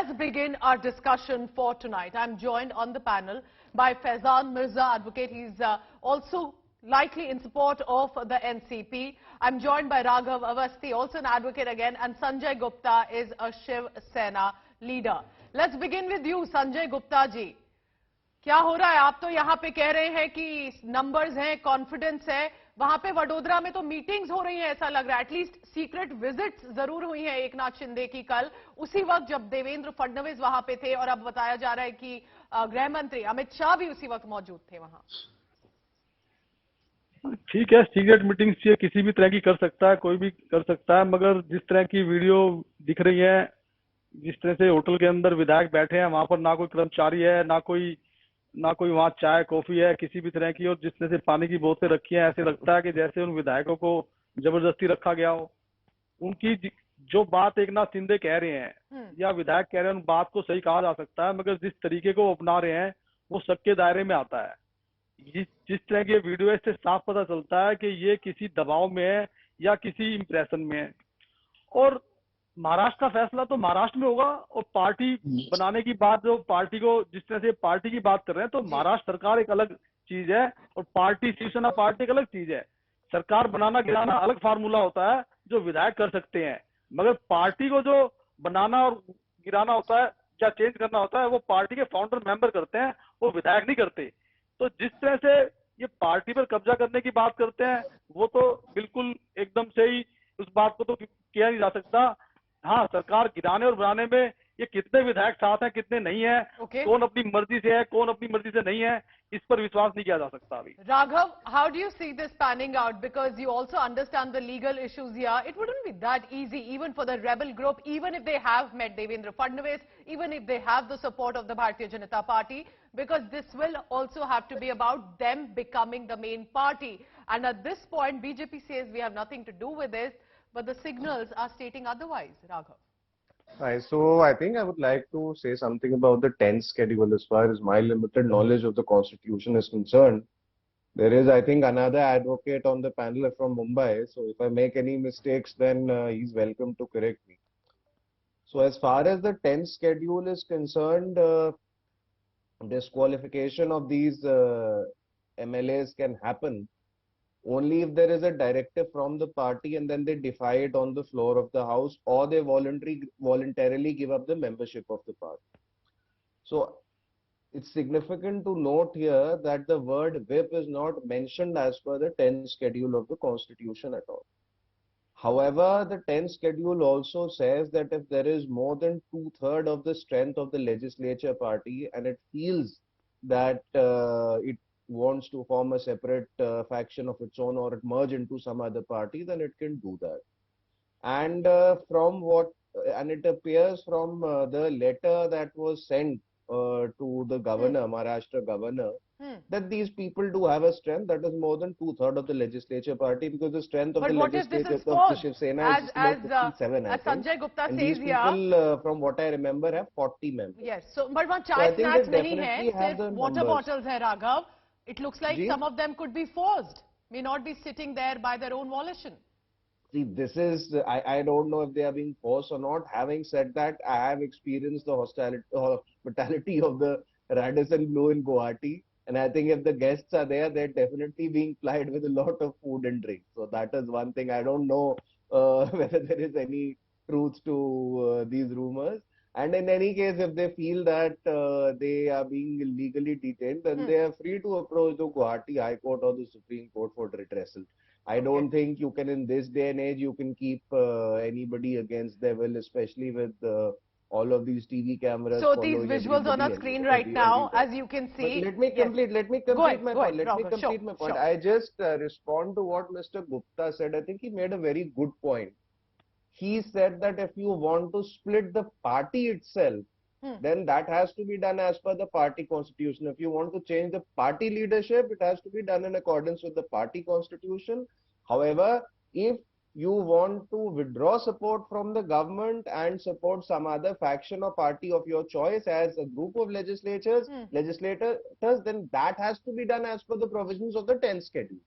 let's begin our discussion for tonight. I'm joined on the panel by Faizan Mirza, advocate. He's also likely in support of the NCP. I'm joined by Raghav Awasthi, also an advocate again, and Sanjay Gupta is a Shiv Sena leader. Let's begin with you, Sanjay Gupta ji. क्या हो रहा है? आप तो यहाँ पे कह रहे हैं कि नंबर्स हैं, कॉन्फिडेंस है. वहां पे वडोदरा में तो मीटिंग्स हो रही हैं, ऐसा लग रहा है. एटलीस्ट सीक्रेट विजिट्स जरूर हुई हैं एकनाथ शिंदे की कल, उसी वक्त जब देवेंद्र फडणवीस वहां पे थे, और अब बताया जा रहा है कि गृह मंत्री अमित शाह भी उसी वक्त मौजूद थे वहां. ठीक है, सीक्रेट मीटिंग्स ये किसी भी तरह की कर सकता है, कोई भी कर सकता है, मगर जिस तरह की वीडियो दिख रही है, जिस तरह से होटल के अंदर विधायक बैठे हैं, वहां पर ना कोई कर्मचारी है, ना कोई वहाँ चाय कॉफी है किसी भी तरह की, और जिस तरह से पानी की बोतलें रखी हैं, ऐसे लगता है कि जैसे उन विधायकों को जबरदस्ती रखा गया हो. उनकी जो बात एकनाथ शिंदे कह रहे हैं या विधायक कह रहे हैं, उन बात को सही कहा जा सकता है, मगर जिस तरीके को अपना रहे हैं वो शक के दायरे में आता है. जिस तरह की वीडियो है, इससे साफ पता चलता है कि ये किसी दबाव में है या किसी इंप्रेशन में है. और महाराष्ट्र का फैसला तो महाराष्ट्र में होगा, और पार्टी बनाने की बात, जो पार्टी को जिस तरह से पार्टी की बात कर रहे हैं, तो महाराष्ट्र सरकार एक अलग चीज है और पार्टी शिवसेना पार्टी एक अलग चीज है. सरकार बनाना गिराना अलग फार्मूला होता है जो विधायक कर सकते हैं, मगर पार्टी को जो बनाना और गिराना होता है या चेंज करना होता है, वो पार्टी के फाउंडर मेंबर करते हैं, वो विधायक नहीं करते. तो जिस तरह से ये पार्टी पर कब्जा करने की बात करते हैं, वो तो बिल्कुल एकदम से ही उस बात को तो किया नहीं जा सकता. हाँ, सरकार गिराने और बनाने में ये कितने विधायक साथ हैं, कितने नहीं है, कौन अपनी मर्जी से है, कौन अपनी मर्जी से नहीं है, इस पर विश्वास नहीं किया जा सकता अभी. Raghav, how do you see this panning out? Because you also understand the legal issues here. It wouldn't be that easy, even for the rebel group, even if they have met Devendra Fadnavis, even if they have the support of the Bharatiya Janata Party, because this will also have to be about them becoming the main party. And at this point, BJP says we have nothing to do with this, but the signals are stating otherwise. Raghav. So I think I would like to say something about the 10th schedule. As far as my limited knowledge of the constitution is concerned, there is, I think, another advocate on the panel from Mumbai. So if I make any mistakes, then he's welcome to correct me. So as far as the 10th schedule is concerned, disqualification of these MLAs can happen only if there is a directive from the party and then they defy it on the floor of the house, or they voluntarily give up the membership of the party. So it's significant to note here that the word whip is not mentioned as per the 10th schedule of the constitution at all. However, the 10th schedule also says that if there is more than 2/3 of the strength of the legislature party and it feels that it wants to form a separate faction of its own, or it merge into some other party, then it can do that. And it appears from the letter that was sent to the governor, Maharashtra governor, that these people do have a strength that is more than 2/3 of the legislature party, because the strength of the legislature of the Shiv Sena is about 57, I think. Sanjay Gupta and says these people, from what I remember, have 40 members. Yes, so but one chai snacks nahi hai, sirf water numbers. bottles hai, Raghav. It looks like some of them could be forced, may not be sitting there by their own volition. See, this is, I don't know if they are being forced or not. Having said that, I have experienced the hospitality of the Radisson Blu in Guwahati. And I think if the guests are there, they're definitely being plied with a lot of food and drink. So that is one thing. I don't know whether there is any truth to these rumors. And in any case, if they feel that they are being illegally detained, then they are free to approach the Guwahati High Court or the Supreme Court for redressal. I don't think you can, in this day and age, you can keep anybody against their will, especially with all of these TV cameras. So these visuals on our screen right now, as you can see. But let me complete my point. I just respond to what Mr. Gupta said. I think he made a very good point. He said that if you want to split the party itself, then that has to be done as per the party constitution. If you want to change the party leadership, it has to be done in accordance with the party constitution. However, if you want to withdraw support from the government and support some other faction or party of your choice as a group of legislators, then that has to be done as per the provisions of the 10th schedule.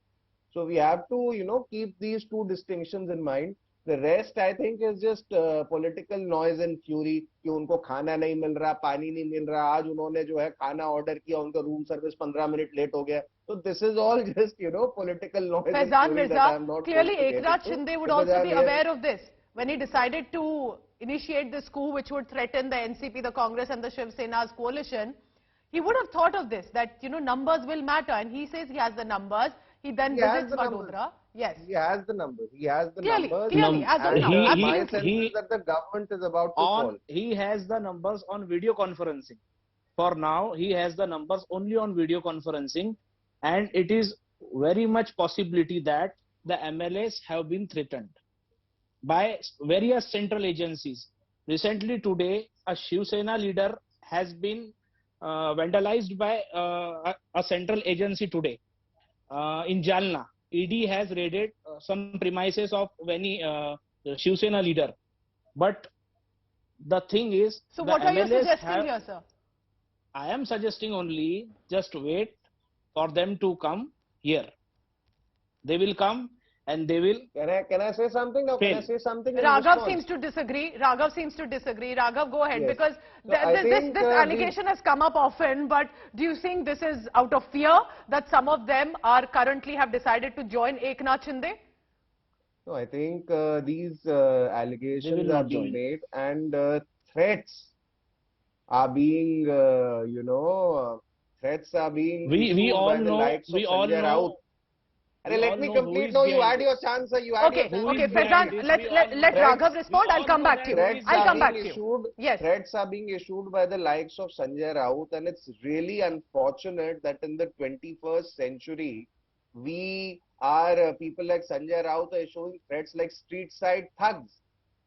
So we have to, keep these two distinctions in mind. The rest, I think, is just political noise and fury कि उनको खाना नहीं मिल रहा, पानी नहीं मिल रहा, आज उन्होंने जो है खाना ऑर्डर किया, उनका रूम सर्विस 15 मिनट लेट हो गया. So this is all just, political noise and Faizan fury that I Mirza, am not clearly going to get Eknath into, Shinde would because also I be am here. aware of this when he decided to initiate this coup which would threaten the NCP, the Congress and the Shiv Sena's coalition. He would have thought of this, that, numbers will matter, and he says he has the numbers. He then He has visits the numbers. Vadodara. Yes. He has the numbers. He has the Clearly, numbers. clearly, as of And now, my absolutely. sense is that the government is about to fall. He has the numbers on video conferencing. For now, he has the numbers only on video conferencing, and it is very much possibility that the MLAs have been threatened by various central agencies. Recently today, a Shiv Sena leader has been vandalized by a central agency today in Jalna. ED has raided some premises of any Shiv Sena leader. But the thing is, So what are you MLAs suggesting here, sir? I am suggesting only just wait for them to come here. They will come and they will. Can I say something? Now, can I Fail. say something? in Raghav response? seems to disagree. Raghav seems to disagree. Raghav, go ahead, Yes. because So I think, this allegation has come up often, but do you think this is out of fear that some of them are currently have decided to join Eknath Shinde? No, I think these They allegations will are not being join. made, and threats are being, threats are being We issued all by the know. likes of We all Sanjay Raut. know. Arey, We let all me know who complete. is No, you behind had your this. chance, sir. You had Okay, your Who chance. is okay, behind Faizan, this? let We all know let that. Raghav Threats- respond. we I'll all come know back to you. that Threats I'll are come being back to you. issued. Yes. Threats are being issued by the likes of Sanjay Raut, and it's really unfortunate that in the 21st century, we are people like Sanjay Raut are showing threats like street side thugs.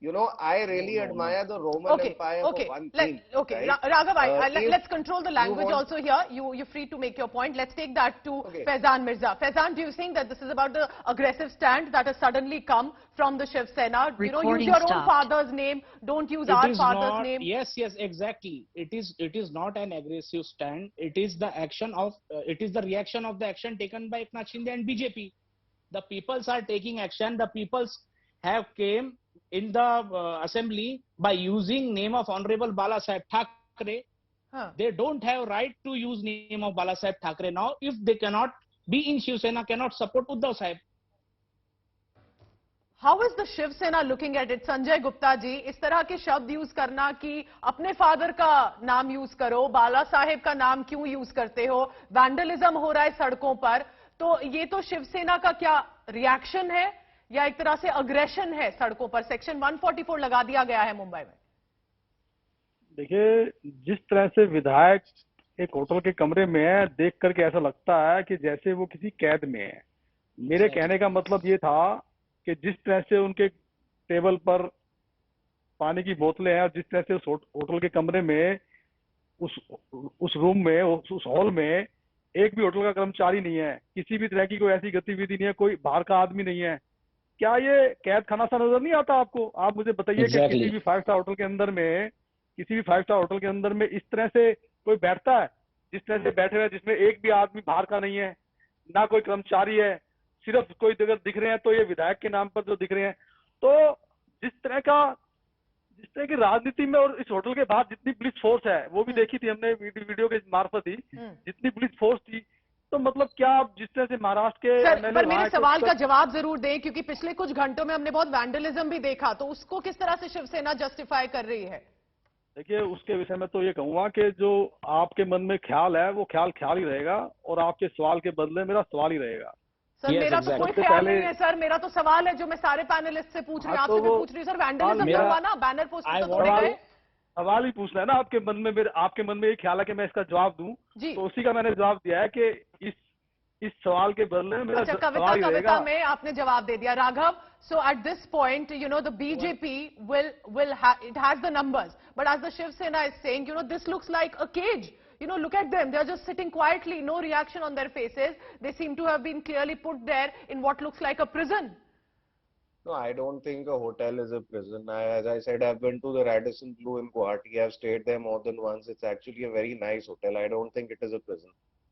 I really No. admire the Roman Okay, Empire okay. for one thing. Okay, Right? Raghav, If let's control the language want- also here. You're free to make your point. Let's take that to Okay. Faizan Mirza. Faizan, do you think that this is about the aggressive stand that has suddenly come from the Shiv Sena? Use Recording your own stopped. father's name. Don't use It our is father's not. name. Yes, exactly. It is not an aggressive stand. It is the action of. It is the reaction of the action taken by Eknath Shinde and BJP. The peoples are taking action. The peoples have came in the assembly by using name of Honorable Bala Saheb Thackeray. Huh. They don't have right to use name of Bala Saheb Thackeray now if they cannot be in Shiv Sena, cannot support Uddhav Saheb. How is the Shiv Sena looking at it? Sanjay Gupta ji, इस तरह के शब्द use करना कि अपने father का नाम use करो, बाला साहेब का नाम क्यों यूज करते हो, वैंडलिज्म हो रहा है सड़कों पर, तो ये तो शिवसेना का क्या रिएक्शन है या एक तरह से अग्रेशन है सड़कों पर? सेक्शन 144 लगा दिया गया है मुंबई में. देखिए, जिस तरह से विधायक एक होटल के कमरे में है, देख करके ऐसा लगता है कि जैसे वो किसी कैद में है. मेरे कहने का मतलब ये था कि जिस तरह से उनके टेबल पर पानी की बोतलें हैं और जिस तरह से उस होटल के कमरे में, उस रूम में, उस हॉल में एक भी होटल का कर्मचारी नहीं है, किसी भी तरह की कोई ऐसी गतिविधि नहीं है, कोई बाहर का आदमी नहीं है. क्या ये कैद खाना सा नजर नहीं आता आपको? आप मुझे बताइए कि किसी भी 5 स्टार होटल के अंदर में, किसी भी 5 स्टार होटल के अंदर में इस तरह से कोई बैठता है जिस तरह से बैठे हुए, जिसमें एक भी आदमी बाहर का नहीं है, ना कोई कर्मचारी है, सिर्फ कोई अगर दिख रहे हैं तो ये विधायक के नाम पर जो दिख रहे हैं. तो जिस तरह की राजनीति में और इस होटल के बाहर जितनी पुलिस फोर्स है, वो भी देखी थी हमने वीडियो के मार्फत ही, जितनी पुलिस फोर्स थी, तो मतलब क्या जिस तरह से महाराष्ट्र के सर, MLA पर मेरे वहाँ के सवाल का जवाब जरूर दें, क्योंकि पिछले कुछ घंटों में हमने बहुत वैंडलिज्म भी देखा, तो उसको किस तरह से शिवसेना जस्टिफाई कर रही है? देखिए, उसके विषय में तो ये कहूंगा कि जो आपके मन में ख्याल है वो ख्याल ही रहेगा और आपके सवाल के बदले मेरा सवाल ही रहेगा. सर, Yes, मेरा तो exactly. कोई ख्याल नहीं है सर, मेरा तो सवाल है जो मैं सारे पैनलिस्ट से पूछ रही हूँ, हाँ, तो आपसे भी वो पूछ रही हूँ. सर, वैंडलिज्म मेरा- हुआ ना, बैनर पोस्टर तो तोड़े सवाल गए. सवाल ही पूछना है ना आपके मन में. आपके मन में ये ख्याल है कि मैं इसका जवाब दूं, जी. तो उसी का मैंने जवाब दिया है कि इस सवाल के बदले मेरा अच्छा, सवाल ही कविता रहेगा. में आपने जवाब दे दिया. Raghav, so at this point, the BJP it has the numbers, but as the Shiv Sena is saying, this looks like a cage. Look at them. They're just sitting quietly, no reaction on their faces. They seem to have been clearly put there in what looks like a prison. No, I don't think a hotel is a prison. As I said, I've been to the Radisson Blu in Guwahati. I've stayed there more than once. It's actually a very nice hotel. I don't think it is a prison.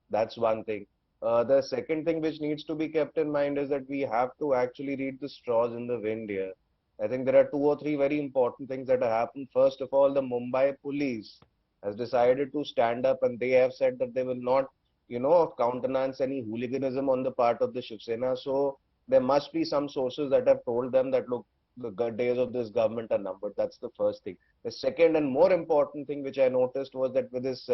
That's one thing. The second thing which needs to be kept in mind is that we have to actually read the straws in the wind here. I think there are 2 or 3 very important things that have happened. First of all, the Mumbai police has decided to stand up, and they have said that they will not, countenance any hooliganism on the part of the Shiv Sena. So there must be some sources that have told them that, look, the days of this government are numbered. That's the first thing. The second and more important thing which I noticed was that with this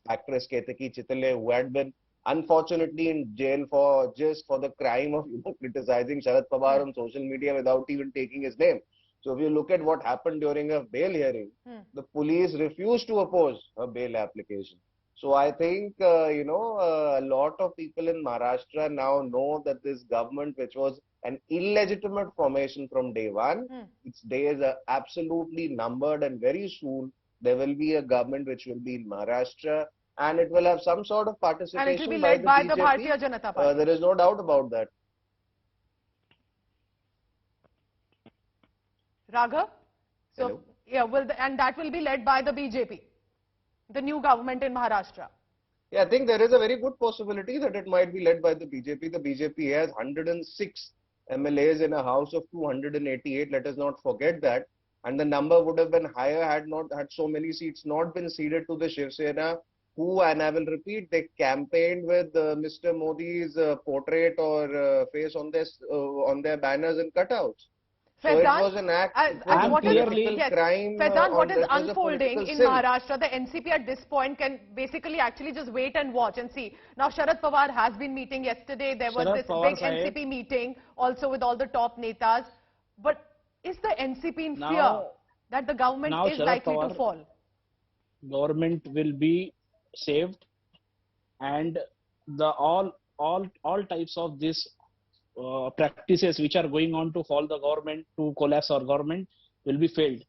actress Ketaki Chitale, who had been unfortunately in jail for the crime of criticizing Sharad Pawar on social media without even taking his name. So if you look at what happened during a bail hearing, the police refused to oppose her bail application. So I think, a lot of people in Maharashtra now know that this government, which was an illegitimate formation from day one, its days are absolutely numbered, and very soon there will be a government which will be in Maharashtra, and it will have some sort of participation and it will be led by the Bharatiya Janata Party. There is no doubt about that. Raghav? So, Hello? yeah, and that will be led by the BJP, the new government in Maharashtra. Yeah, I think there is a very good possibility that it might be led by the BJP. The BJP has 106 MLAs in a house of 288. Let us not forget that. And the number would have been higher had so many seats not been ceded to the Shiv Sena, who, and I will repeat, they campaigned with Mr. Modi's portrait or face on their banners and cutouts. So it was an act, it was a political crime. Faizan, what is unfolding in Maharashtra, the NCP at this point can basically actually just wait and watch and see. Now, Sharad Pawar has been meeting yesterday. There was this big NCP meeting also with all the top netas. But is the NCP in fear that the government is likely to fall? Government will be saved, and all types of this practices which are going on to fall the government, to collapse our government, will be failed.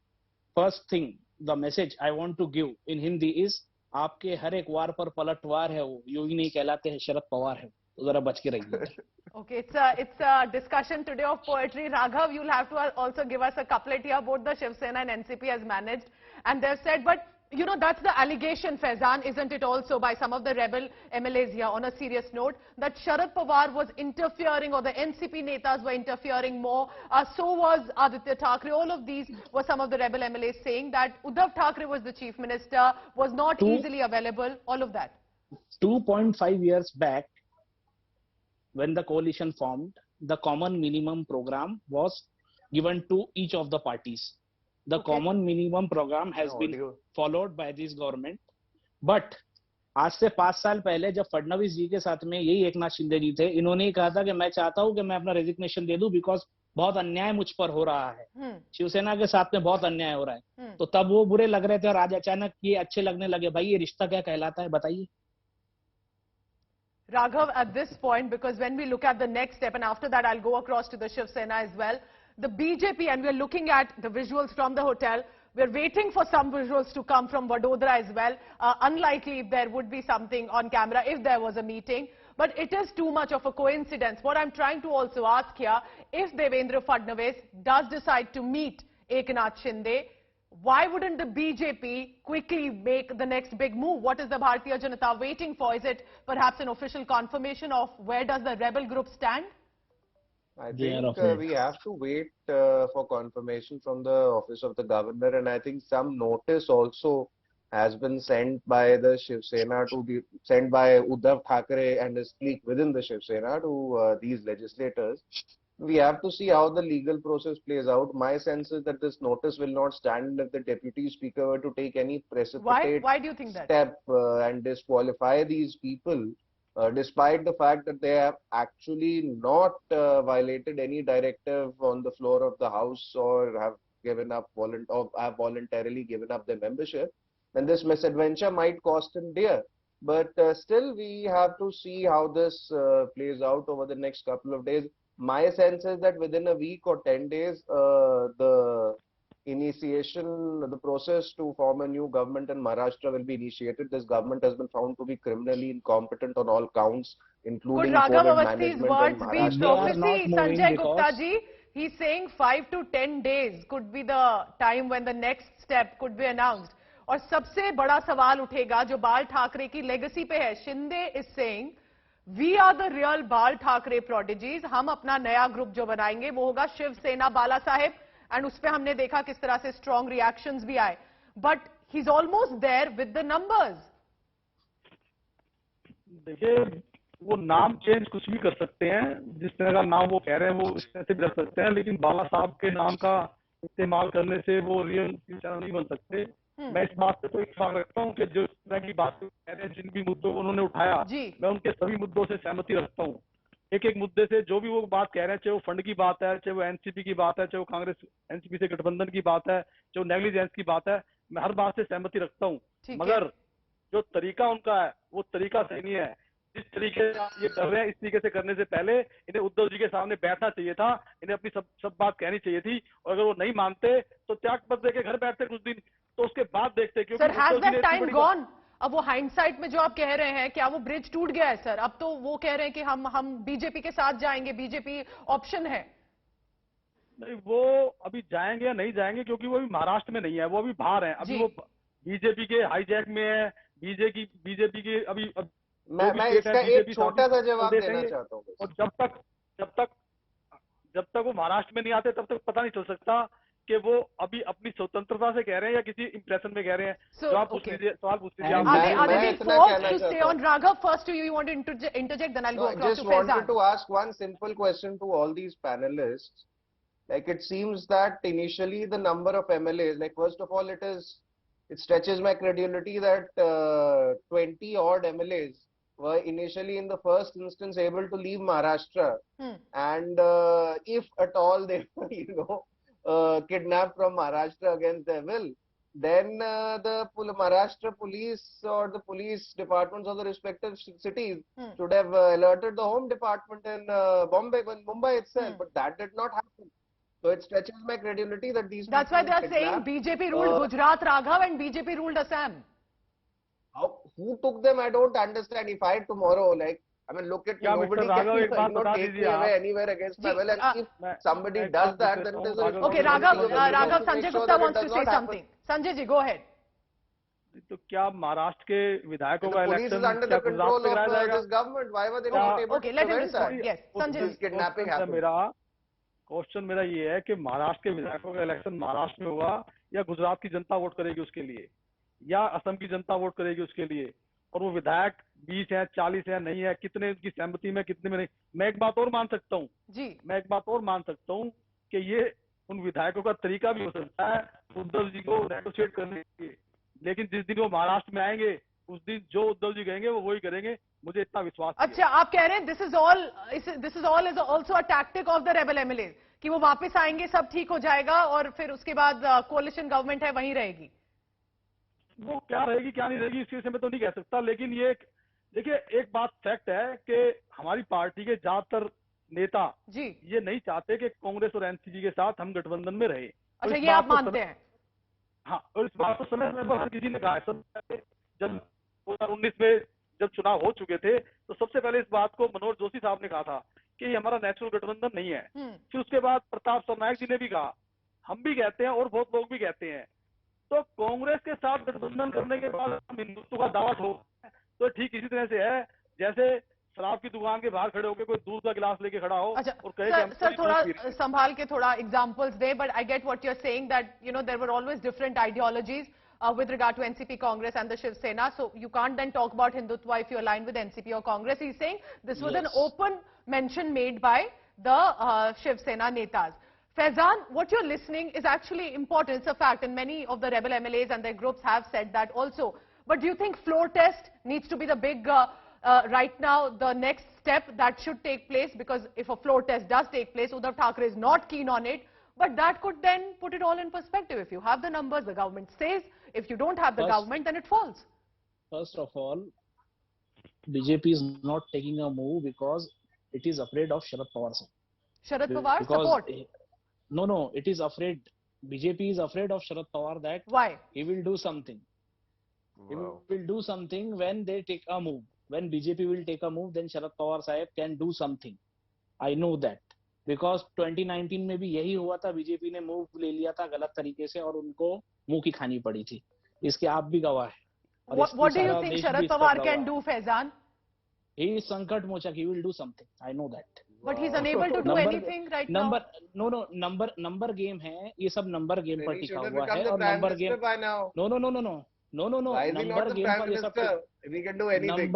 First thing, the message I want to give in Hindi is, आपके हर एक वार पर पलटवार है वो, योगी नहीं कहलाते हैं, शरद पवार है, तो जरा बच के रहिए. Okay, it's a discussion today of poetry. Raghav, you'll have to also give us a couplet here. Both the Shiv Sena and NCP has managed, and they've said, but you know, that's the allegation, Faizan, isn't it also, by some of the rebel MLAs here, on a serious note, that Sharad Pawar was interfering, or the NCP netas were interfering more. So was Aditya Thackeray. All of these were some of the rebel MLAs saying that Uddhav Thackeray was the chief minister, was not easily available, all of that. 2.5 years back, when the coalition formed, the common minimum program was given to each of the parties. The common minimum program has been followed by this government. But आज से 5 साल पहले जब फडणवीस जी के साथ में यही एकनाथ शिंदे जी थे, इन्होंने ही कहा था कि मैं चाहता हूं कि मैं अपना रेजिग्नेशन दे दूं बिकॉज बहुत अन्याय मुझ पर हो रहा है, शिवसेना के साथ में बहुत अन्याय हो रहा है. तो तब वो बुरे लग रहे थे और आज अचानक ये अच्छे लगने लगे. भाई, ये रिश्ता क्या कहलाता है, बताइए. Raghav, at this point, because when we look at the next step, and after that I'll go across to the Shiv Sena as well, the BJP, and we're looking at the visuals from the hotel, we're waiting for some visuals to come from Vadodara as well. Unlikely if there would be something on camera if there was a meeting, but it is too much of a coincidence. What I'm trying to also ask here, if Devendra Fadnavis does decide to meet Eknath Shinde, why wouldn't the BJP quickly make the next big move? What is the Bharatiya Janata waiting for? Is it perhaps an official confirmation of where does the rebel group stand? I think we have to wait for confirmation from the office of the governor, and I think some notice also has been sent by the Shiv Sena sent by Uddhav Thackeray and his clique within the Shiv Sena to these legislators. We have to see how the legal process plays out. My sense is that this notice will not stand if the deputy speaker were to take any precipitate Why do you think that? step and disqualify these people. Despite the fact that they have actually not violated any directive on the floor of the House or have given up have voluntarily given up their membership, then this misadventure might cost them dear. But still, we have to see how this plays out over the next couple of days. My sense is that within a week or 10 days, the process to form a new government in Maharashtra will be initiated. This government has been found to be criminally incompetent on all counts, including Raghav COVID Awasthi's management words in be prophecy? Sanjay Gupta ji, he's saying 5 to 10 days could be the time when the next step could be announced. और सबसे बड़ा सवाल उठेगा जो बाल ठाकरे की legacy पे है. Shinde is saying, we are the real Bal Thackeray prodigies, हम अपना नया ग्रुप जो बनाएंगे वो होगा शिव सेना बाला साहेब, एंड उस पर हमने देखा किस तरह से स्ट्रॉन्ग रिएक्शंस भी आए, but he is almost there with the numbers. देखिए, वो नाम चेंज कुछ भी कर सकते हैं, जिस तरह का नाम वो कह रहे हैं वो इस तरह से भी कर सकते हैं, लेकिन बाला साहब के नाम का इस्तेमाल करने से वो रियल चैनल नहीं बन सकते। मैं इस बात पे तो इत्तेफाक रखता हूँ कि जो इस तरह की बात कह रहे हैं, जिन भी मुद्दों को उन्होंने उठाया, मैं उनके सभी मुद्दों से सहमति रखता हूँ। एक एक मुद्दे से जो भी वो बात कह रहे हैं, चाहे वो फंड की बात है, चाहे वो एनसीपी की बात है, चाहे वो कांग्रेस एनसीपी से गठबंधन की बात है, चाहे वो नेग्लिजेंस की बात है, मैं हर बात से सहमति रखता हूँ, मगर जो तरीका उनका है वो तरीका सही नहीं है। जिस तरीके से ये कर रहे हैं, इस तरीके से करने से पहले इन्हें उद्धव जी के सामने बैठना चाहिए था, इन्हें अपनी सब बात कहनी चाहिए थी, और अगर वो नहीं मानते तो त्याग पत्र देके घर बैठते कुछ दिन, तो उसके बाद देखते। क्योंकि sir, has that time gone? अब वो हाइंडसाइट में जो आप कह रहे हैं, क्या वो ब्रिज टूट गया है सर? अब तो वो कह रहे हैं कि हम बीजेपी के साथ जाएंगे, बीजेपी ऑप्शन है। नहीं, वो अभी जाएंगे या नहीं जाएंगे, क्योंकि वो अभी महाराष्ट्र में नहीं है, वो अभी बाहर है, अभी वो बीजेपी के हाईजैक में है, बीजेपी की अभी मैं इसका एक छोटा सा जवाब देना चाहता हूँ। और जब तक वो महाराष्ट्र में नहीं आते तब तक पता नहीं चल सकता कि वो अभी अपनी स्वतंत्रता से कह रहे हैं या किसी इंप्रेशन में कह रहे हैं। सवाल पूछ लीजिए। Raghav, first to you, you want to interject, then I'll go across to Faizan. I just wanted to ask one simple question to all these panelists. Like, it seems that initially the number of MLAs, like, first of all, it stretches my credibility that 20 odd MLAs were initially in the first instance able to leave Maharashtra, and if at all they were, kidnapped from Maharashtra against their will, then the Maharashtra police or the police departments of the respective cities should have alerted the home department in Mumbai itself, but that did not happen. So it stretches my credibility that these. That's why they are saying BJP ruled Gujarat, Raghav, and BJP ruled Assam. Who took them? I don't understand. If I tomorrow, like, I mean, look at me, nobody can take me away anywhere against my will, and if somebody does that, then it is a okay. Raghav, Sanjay Gupta wants to say something. Sanjay ji, go ahead. तो क्या महाराष्ट्र के विधायकों का election क्या गुजरात में कराया जाएगा? government, why were they not able to prevent that? Yes, Sanjay ji. Kidnapping happened. Question मेरा ये है कि महाराष्ट्र के विधायकों का इलेक्शन महाराष्ट्र में होगा या गुजरात की जनता वोट करेगी उसके लिए, या असम की जनता वोट करेगी उसके लिए, और वो विधायक 20 है, 40 है, नहीं है, कितने उनकी सहमति में, कितने में नहीं। मैं एक बात और मान सकता हूँ जी, मैं एक बात और मान सकता हूँ कि ये उन विधायकों का तरीका भी हो सकता है उद्धव जी को नेगोशिएट करने के लिए, लेकिन जिस दिन वो महाराष्ट्र में आएंगे उस दिन जो उद्धव जी कहेंगे वो वही करेंगे, मुझे इतना विश्वास। अच्छा, आप कह रहे हैं this is all is also a tactic of the rebel MLA कि वो वापस आएंगे, सब ठीक हो जाएगा और फिर उसके बाद कोalition गवर्नमेंट है वहीं रहेगी। वो क्या रहेगी क्या नहीं रहेगी इसके मैं तो नहीं कह सकता, लेकिन ये देखिए एक बात फैक्ट है कि हमारी पार्टी के ज्यादातर नेता जी ये नहीं चाहते कि कांग्रेस और एनसीपी के साथ हम गठबंधन में रहे। अच्छा, ये आप मानते हैं? हाँ, और इस बात को समय समय पर हर किसी ने कहा है। जब 2019 में जब चुनाव हो चुके थे तो सबसे पहले इस बात को मनोज जोशी साहब ने कहा था कि ये हमारा नेचुरल गठबंधन नहीं है। फिर उसके बाद प्रताप सरनायक जी ने भी कहा, हम भी कहते हैं और बहुत लोग भी कहते हैं। तो कांग्रेस के साथ गठबंधन करने के बाद हम हिंदुत्व का दावा ठोक तो ठीक इसी तरह से है जैसे शराब की दुकान के बाहर खड़े होकर कोई दूध का गिलास लेके खड़ा हो। अच्छा, और कहे सर थोड़ा संभाल के थोड़ा एग्जांपल्स दे, but I get what you are saying that you know there were always different ideologies with regard to NCP, Congress and the Shiv Sena, so you can't then talk about Hindutva if you align with NCP or Congress. He's saying this was an open mention made by the Shiv Sena netas. Faizan, what you're listening is actually important. It's a fact, and many of the rebel MLAs and their groups have said that also. But do you think floor test needs to be the big, right now, the next step that should take place? Because if a floor test does take place, Uddhav Thackeray is not keen on it. But that could then put it all in perspective. If you have the numbers, the government stays. If you don't have the government, then it falls. First of all, BJP is not taking a move because it is afraid of Sharad Pawar. Sharad Pawar support? No, it is afraid. BJP is afraid of Sharad Pawar that why? He will do something. Wow. He will do something when they take a move. When BJP will take a move, then Sharad Pawar Sahib can do something. I know that. Because 2019 में भी यही हुआ था, BJP ने move ले लिया था गलत तरीके से और उनको मुंह की खानी पड़ी थी, इसके आप भी गवाह हैं। What do you think Sharad Pawar can do, Faizan? He is Sankat Mochak. He will do something. I know that. But he's unable to do anything right now. Number game है, ये सब नंबर गेम पर Then he टिका should have हुआ become है the और prime number minister game by now. No Why is he not number the game prime पर ये सब minister? If he can do anything.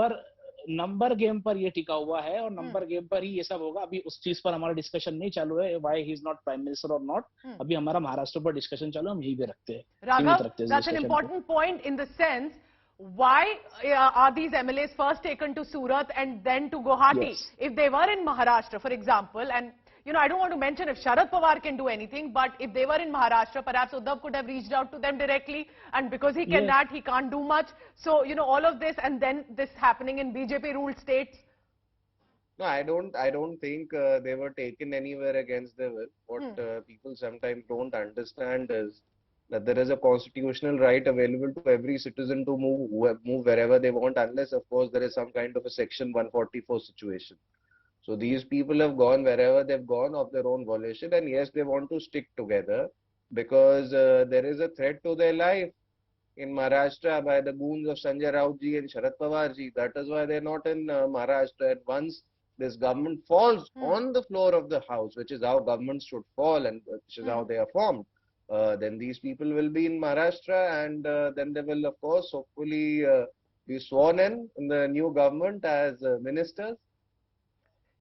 Number game पर ये टिका हुआ है और नंबर गेम पर ही ये सब होगा. अभी उस चीज पर हमारा डिस्कशन नहीं चालू है, why he is not prime minister और नॉट. अभी हमारा महाराष्ट्र पर डिस्कशन चालू है, हम यही पे रखते हैं. Raghav, that's an important point in the sense, why are these MLAs first taken to Surat and then to Guwahati? Yes. If they were in Maharashtra, for example, and I don't want to mention if Sharad Pawar can do anything, but if they were in Maharashtra, perhaps Uddhav could have reached out to them directly, and because he cannot, he can't do much. So, all of this, and then this happening in BJP-ruled states. No, I don't think they were taken anywhere against their will. What people sometimes don't understand is that there is a constitutional right available to every citizen to move wherever they want, unless, of course, there is some kind of a Section 144 situation. So these people have gone wherever they've gone of their own volition, and yes, they want to stick together because there is a threat to their life in Maharashtra by the goons of Sanjay Rautji and Sharad Pawarji. That is why they're not in Maharashtra. And once this government falls on the floor of the house, which is how governments should fall and which is how they are formed, then these people will be in Maharashtra, and then they will, of course, hopefully be sworn in the new government as ministers.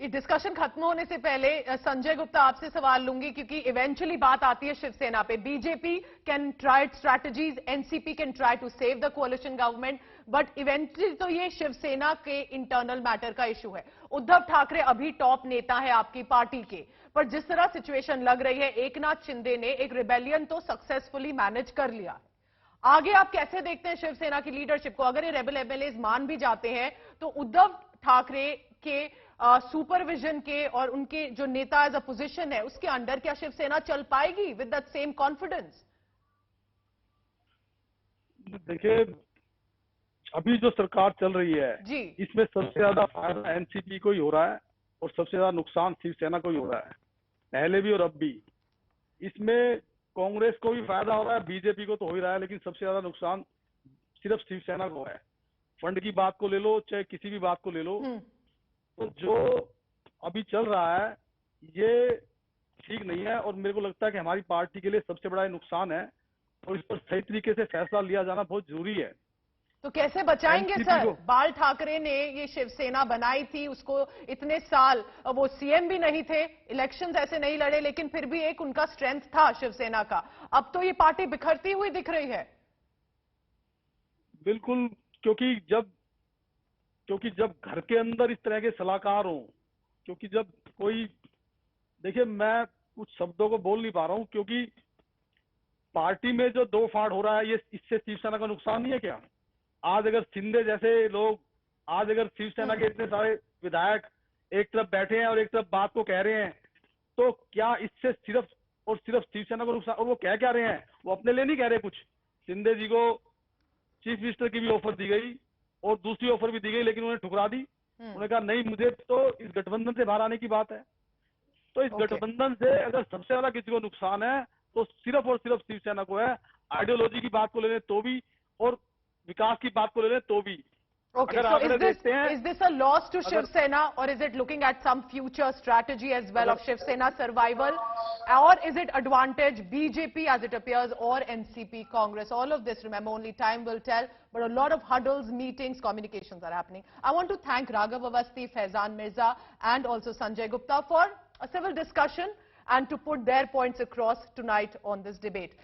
ये discussion खत्म होने से पहले संजय गुप्ता आपसे सवाल लूंगी, क्योंकि eventually बात आती है शिवसेना पे. BJP can try strategies, NCP can try to save the coalition government, but eventually तो ये शिवसेना के इंटरनल मैटर का इशू है. उद्धव ठाकरे अभी टॉप नेता है आपकी पार्टी के, पर जिस तरह सिचुएशन लग रही है, एकनाथ शिंदे ने एक रिबेलियन तो सक्सेसफुली मैनेज कर लिया. आगे आप कैसे देखते हैं शिवसेना की लीडरशिप को? अगर ये रेबल एमएलएज मान भी जाते हैं, तो उद्धव ठाकरे के सुपरविजन के और उनके जो नेता एज अ पोजीशन है, उसके अंडर क्या शिवसेना चल पाएगी विद दैट सेम कॉन्फिडेंस? देखिए, अभी जो सरकार चल रही है जी, इसमें सबसे ज्यादा फायदा एनसीपी को ही हो रहा है और सबसे ज्यादा नुकसान शिवसेना को ही हो रहा है, पहले भी और अब भी. इसमें कांग्रेस को भी फायदा हो रहा है, बीजेपी को तो हो ही रहा है, लेकिन सबसे ज्यादा नुकसान सिर्फ शिवसेना को है. फंड की बात को ले लो, चाहे किसी भी बात को ले लो, तो जो अभी चल रहा है ये ठीक नहीं है और मेरे को लगता है कि हमारी पार्टी के लिए सबसे बड़ा नुकसान है और इस पर सही तरीके से फैसला लिया जाना बहुत जरूरी है. तो कैसे बचाएंगे सर? बाल ठाकरे ने ये शिवसेना बनाई थी, उसको इतने साल वो सीएम भी नहीं थे, इलेक्शंस ऐसे नहीं लड़े, लेकिन फिर भी एक उनका स्ट्रेंथ था शिवसेना का. अब तो ये पार्टी बिखरती हुई दिख रही है. बिल्कुल, क्योंकि जब घर के अंदर इस तरह के सलाहकार हों, क्योंकि जब कोई, देखिए मैं कुछ शब्दों को बोल नहीं पा रहा हूं, क्योंकि पार्टी में जो दो फाड़ हो रहा है, ये इससे शिवसेना का नुकसान नहीं है क्या? आज अगर शिंदे जैसे लोग, आज अगर शिवसेना के इतने सारे विधायक एक तरफ बैठे हैं और एक तरफ बात को कह रहे हैं, तो क्या इससे सिर्फ और सिर्फ शिवसेना को नुकसान? और वो कह क्या रहे हैं? वो अपने लिए नहीं कह रहे कुछ. शिंदे जी को चीफ मिनिस्टर की भी ऑफर दी गई और दूसरी ऑफर भी दी गई, लेकिन उन्होंने ठुकरा दी. उन्होंने कहा नहीं, मुझे तो इस गठबंधन से बाहर आने की बात है. तो इस गठबंधन से अगर सबसे ज्यादा किसी को नुकसान है तो सिर्फ और सिर्फ शिवसेना को है. आइडियोलॉजी की बात को ले लें तो भी और विकास की बात को ले लें तो भी. Okay, so is this a loss to Shiv Sena, or is it looking at some future strategy as well of Shiv Sena survival, or is it advantage BJP as it appears, or NCP, Congress? All of this, remember, only time will tell, but a lot of huddles, meetings, communications are happening. I want to thank Raghav Awasthi, Faizan, Mirza and also Sanjay Gupta for a civil discussion and to put their points across tonight on this debate.